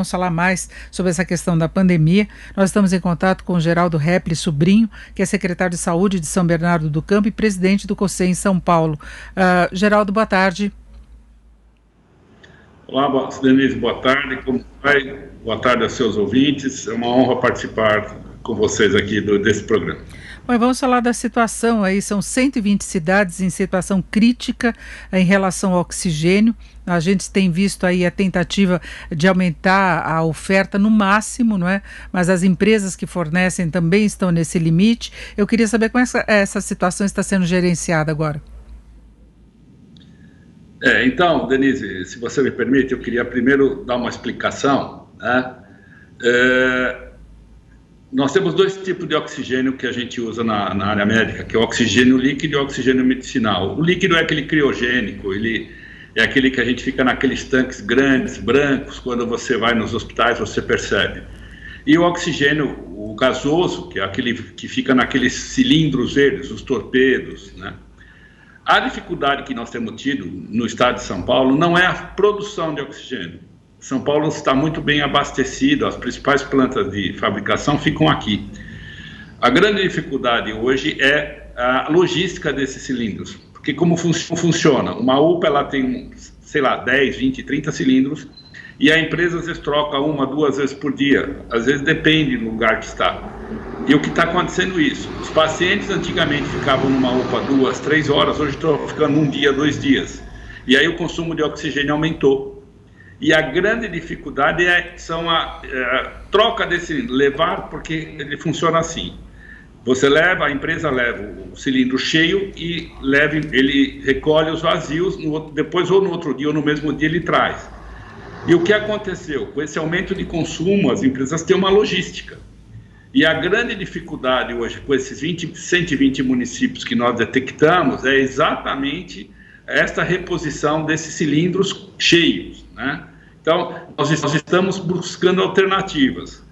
vamos falar mais sobre essa questão da pandemia. Nós estamos em contato com o Geraldo Repli Sobrinho, que é secretário de Saúde de São Bernardo do Campo e presidente do COSEN em São Paulo. Geraldo, boa tarde. Olá, Denise, boa tarde. Como vai? Boa tarde aos seus ouvintes. É uma honra participar com vocês aqui desse programa. Bom, vamos falar da situação aí, são 120 cidades em situação crítica em relação ao oxigênio. A gente tem visto aí a tentativa de aumentar a oferta no máximo, não é? Mas as empresas que fornecem também estão nesse limite. Eu queria saber como essa situação está sendo gerenciada agora. Então, Denise, se você me permite, eu queria primeiro dar uma explicação, né? Nós temos dois tipos de oxigênio que a gente usa na área médica, que é o oxigênio líquido e o oxigênio medicinal. O líquido é aquele criogênico, ele é aquele que a gente fica naqueles tanques grandes, brancos, quando você vai nos hospitais você percebe. E o oxigênio, o gasoso, que é aquele que fica naqueles cilindros verdes, os torpedos, né? A dificuldade que nós temos tido no estado de São Paulo não é a produção de oxigênio. São Paulo está muito bem abastecido, as principais plantas de fabricação ficam aqui. A grande dificuldade hoje é a logística desses cilindros, porque como funciona? Uma UPA ela tem, sei lá, 10, 20, 30 cilindros, e a empresa às vezes troca 1, 2 vezes por dia, às vezes depende do lugar que está. E o que está acontecendo isso? Os pacientes antigamente ficavam numa UPA 2, 3 horas, hoje estão ficando 1 dia, 2 dias. E aí o consumo de oxigênio aumentou. E a grande dificuldade são a troca desse levar, porque ele funciona assim. Você leva, a empresa leva o cilindro cheio e ele recolhe os vazios, depois ou no outro dia ou no mesmo dia ele traz. E o que aconteceu? Com esse aumento de consumo, as empresas têm uma logística. E a grande dificuldade hoje, com esses 120 municípios que nós detectamos, é exatamente esta reposição desses cilindros cheios, né? Então, nós estamos buscando alternativas.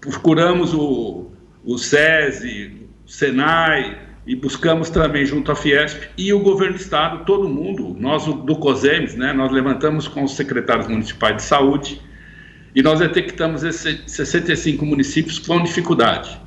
Procuramos o SESI, o SENAI, e buscamos também junto à Fiesp e o governo do estado, todo mundo, nós do COSEMES, né, nós levantamos com os secretários municipais de saúde e nós detectamos esses 65 municípios com dificuldade.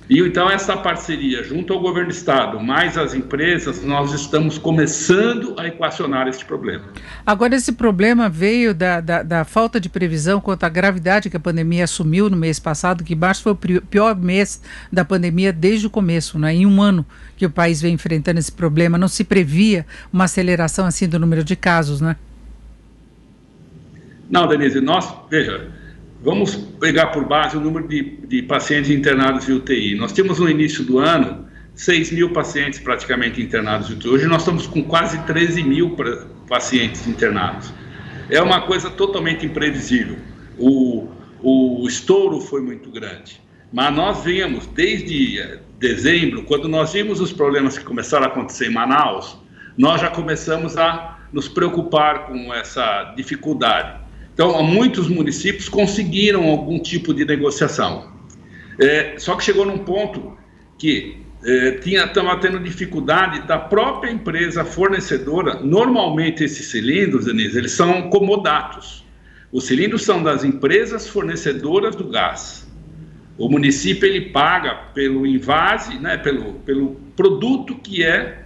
E então essa parceria junto ao governo do estado, mais as empresas, nós estamos começando a equacionar este problema. Agora, esse problema veio da falta de previsão quanto à gravidade que a pandemia assumiu no mês passado, que março foi o pior mês da pandemia desde o começo, né? Em um ano que o país vem enfrentando esse problema, não se previa uma aceleração assim do número de casos, né? Não, Denise, veja, vamos pegar por base o número de pacientes internados em UTI. Nós tínhamos no início do ano 6 mil pacientes praticamente internados em UTI. Hoje nós estamos com quase 13 mil pacientes internados. É uma coisa totalmente imprevisível. O estouro foi muito grande. Mas nós vimos desde dezembro, quando nós vimos os problemas que começaram a acontecer em Manaus, nós já começamos a nos preocupar com essa dificuldade. Então, muitos municípios conseguiram algum tipo de negociação. Só que chegou num ponto que estava tendo dificuldade da própria empresa fornecedora. Normalmente, esses cilindros, Denise, eles são comodatos. Os cilindros são das empresas fornecedoras do gás. O município ele paga pelo invase, né, pelo produto que é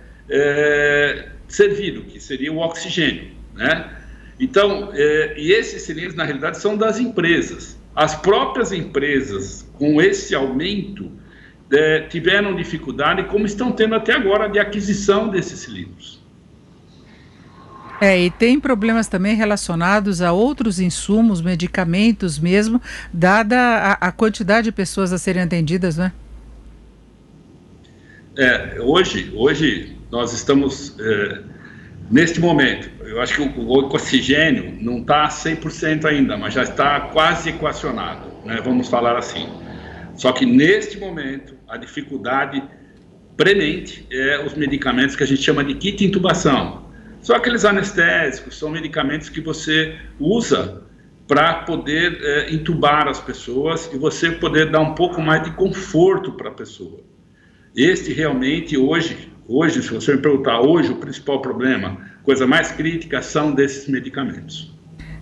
servido, que seria o oxigênio, né? Então, e esses cilindros, na realidade, são das empresas. As próprias empresas, com esse aumento, tiveram dificuldade, como estão tendo até agora, de aquisição desses cilindros. E tem problemas também relacionados a outros insumos, medicamentos mesmo, dada a quantidade de pessoas a serem atendidas, né? Hoje nós estamos... Neste momento, eu acho que o oxigênio não está 100% ainda, mas já está quase equacionado, né? Vamos falar assim. Só que neste momento, a dificuldade premente é os medicamentos que a gente chama de kit intubação. São aqueles anestésicos, são medicamentos que você usa para poder intubar as pessoas e você poder dar um pouco mais de conforto para a pessoa. Este realmente hoje, se você me perguntar hoje, o principal problema, coisa mais crítica, são desses medicamentos.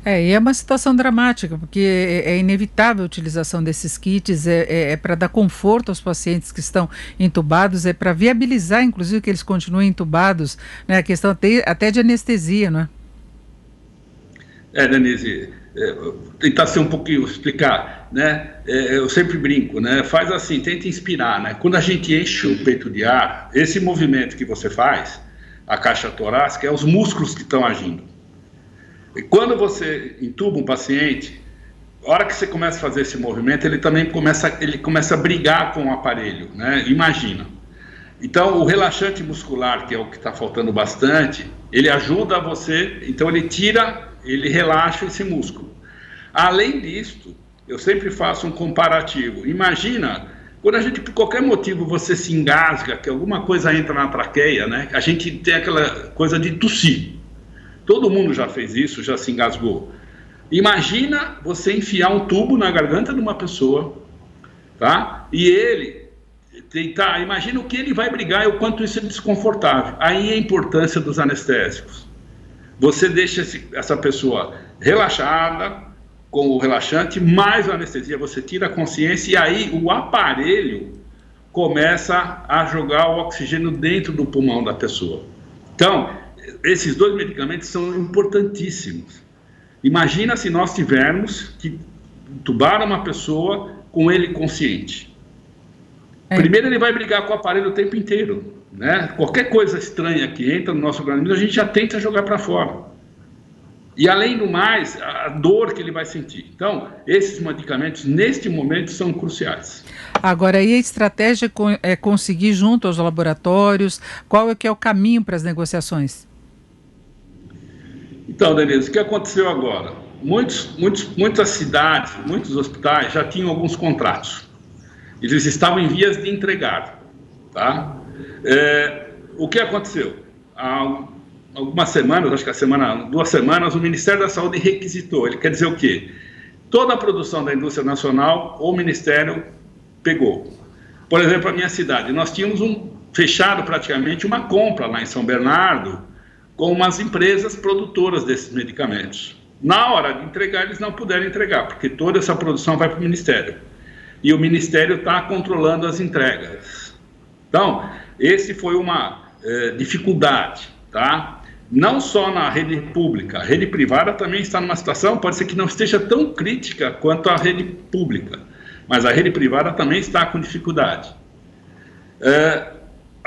E é uma situação dramática, porque é inevitável a utilização desses kits, é para dar conforto aos pacientes que estão entubados, é para viabilizar, inclusive, que eles continuem entubados, né? A questão até de anestesia, não é? Denise, tentar ser um pouquinho, explicar, né? Eu sempre brinco, né? Faz assim, tenta inspirar, né? Quando a gente enche o peito de ar, esse movimento que você faz, a caixa torácica, é os músculos que estão agindo. E quando você entuba um paciente, a hora que você começa a fazer esse movimento, ele também começa a brigar com o aparelho, né? Imagina. Então, o relaxante muscular, que é o que está faltando bastante, ele ajuda você, então ele relaxa esse músculo. Além disso, eu sempre faço um comparativo. Imagina, quando a gente, por qualquer motivo, você se engasga, que alguma coisa entra na traqueia, né? A gente tem aquela coisa de tossir. Todo mundo já fez isso, já se engasgou. Imagina você enfiar um tubo na garganta de uma pessoa, tá? E ele tentar, imagina o que ele vai brigar e o quanto isso é desconfortável. Aí a importância dos anestésicos. Você deixa essa pessoa relaxada, com o relaxante, mais a anestesia, você tira a consciência e aí o aparelho começa a jogar o oxigênio dentro do pulmão da pessoa. Então, esses dois medicamentos são importantíssimos. Imagina se nós tivermos que entubar uma pessoa com ele consciente. Primeiro ele vai brigar com o aparelho o tempo inteiro, né? Qualquer coisa estranha que entra no nosso organismo, a gente já tenta jogar para fora. E além do mais, a dor que ele vai sentir. Então, esses medicamentos, neste momento, são cruciais. Agora, aí a estratégia é conseguir junto aos laboratórios, qual é que é o caminho para as negociações? Então, Denise, o que aconteceu agora? Muitas cidades, muitos hospitais já tinham alguns contratos. Eles estavam em vias de entregar, tá? O que aconteceu? Há algumas semanas, acho que 2 semanas, o Ministério da Saúde requisitou. Ele quer dizer o quê? Toda a produção da indústria nacional, o Ministério pegou. Por exemplo, a minha cidade, nós tínhamos fechado praticamente uma compra lá em São Bernardo com umas empresas produtoras desses medicamentos. Na hora de entregar, eles não puderam entregar, porque toda essa produção vai para o Ministério. E o Ministério está controlando as entregas. Então, esse foi uma dificuldade, tá? Não só na rede pública, a rede privada também está numa situação, pode ser que não esteja tão crítica quanto a rede pública, mas a rede privada também está com dificuldade.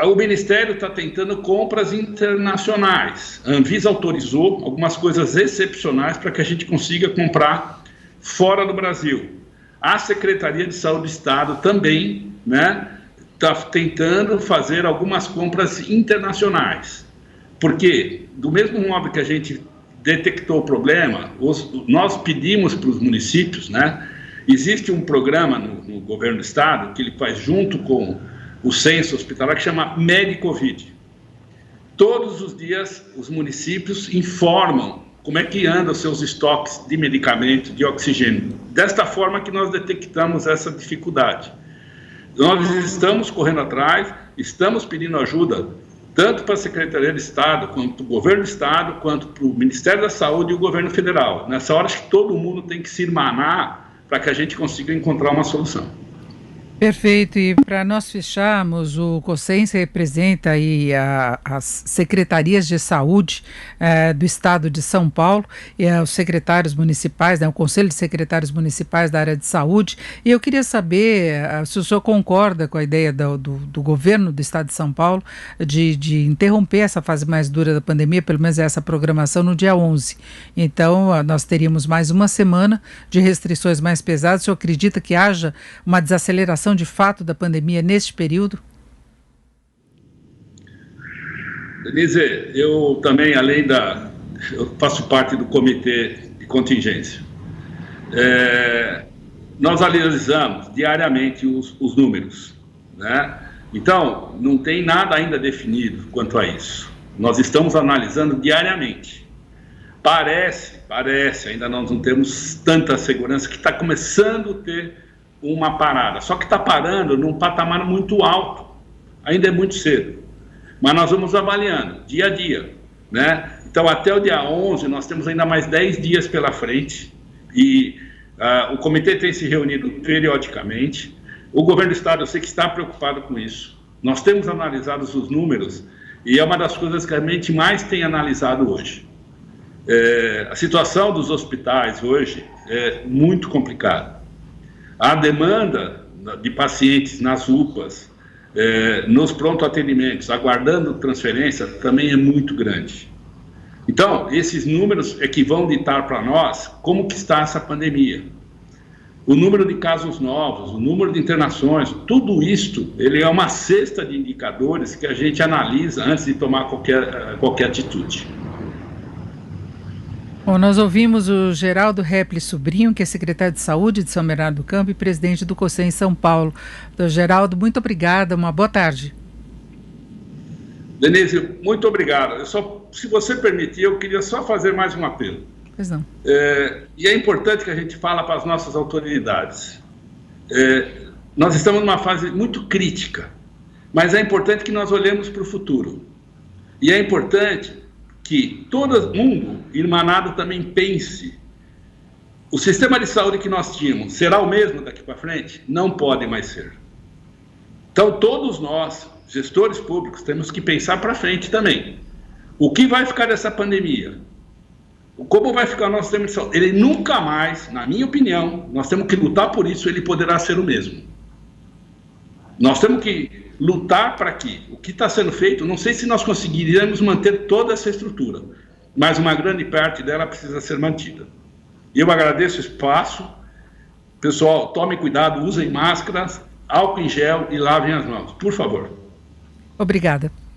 O Ministério está tentando compras internacionais. A Anvisa autorizou algumas coisas excepcionais para que a gente consiga comprar fora do Brasil. A Secretaria de Saúde do Estado também, né, está tentando fazer algumas compras internacionais. Porque, do mesmo modo que a gente detectou o problema, nós pedimos para os municípios, né, existe um programa no governo do Estado que ele faz junto com o censo hospitalar que chama Medicovid. Todos os dias os municípios informam como é que andam os seus estoques de medicamento, de oxigênio. Desta forma que nós detectamos essa dificuldade. Nós estamos correndo atrás, estamos pedindo ajuda, tanto para a Secretaria de Estado, quanto para o Governo do Estado, quanto para o Ministério da Saúde e o Governo Federal. Nessa hora, acho que todo mundo tem que se irmanar para que a gente consiga encontrar uma solução. Perfeito, e para nós fecharmos, o COSENS representa aí as secretarias de saúde do estado de São Paulo e os secretários municipais, né, o Conselho de Secretários Municipais da área de saúde, e eu queria saber se o senhor concorda com a ideia do governo do estado de São Paulo de interromper essa fase mais dura da pandemia, pelo menos essa programação no dia 11. Então, nós teríamos mais uma semana de restrições mais pesadas. O senhor acredita que haja uma desaceleração de fato da pandemia neste período? Denise, eu também, eu faço parte do comitê de contingência. Nós analisamos diariamente os números, né? Então, não tem nada ainda definido quanto a isso. Nós estamos analisando diariamente. Parece, ainda nós não temos tanta segurança, que está começando a ter uma parada, só que está parando num patamar muito alto, ainda é muito cedo, mas nós vamos avaliando dia a dia, né? Então, até o dia 11, nós temos ainda mais 10 dias pela frente e o comitê tem se reunido periodicamente. O governo do estado, eu sei que está preocupado com isso. Nós temos analisado os números e é uma das coisas que a gente mais tem analisado hoje. A situação dos hospitais hoje é muito complicada. A demanda de pacientes nas UPAs, nos pronto-atendimentos, aguardando transferência, também é muito grande. Então, esses números é que vão ditar para nós como que está essa pandemia. O número de casos novos, o número de internações, tudo isto, ele é uma cesta de indicadores que a gente analisa antes de tomar qualquer atitude. Bom, nós ouvimos o Geraldo Repli Sobrinho, que é secretário de Saúde de São Bernardo do Campo e presidente do COSEN em São Paulo. Doutor Geraldo, muito obrigada, uma boa tarde. Denise, muito obrigado. Se você permitir, eu queria só fazer mais um apelo. Pois não. E é importante que a gente fale para as nossas autoridades. Nós estamos numa fase muito crítica, mas é importante que nós olhemos para o futuro. E é importante que todo mundo, irmanado, também pense. O sistema de saúde que nós tínhamos será o mesmo daqui para frente? Não pode mais ser. Então, todos nós, gestores públicos, temos que pensar para frente também. O que vai ficar dessa pandemia? Como vai ficar o nosso sistema de saúde? Ele nunca mais, na minha opinião, nós temos que lutar por isso, ele poderá ser o mesmo. Nós temos que lutar para que o que está sendo feito, não sei se nós conseguiremos manter toda essa estrutura, mas uma grande parte dela precisa ser mantida. E eu agradeço o espaço. Pessoal, tomem cuidado, usem máscaras, álcool em gel e lavem as mãos, por favor. Obrigada.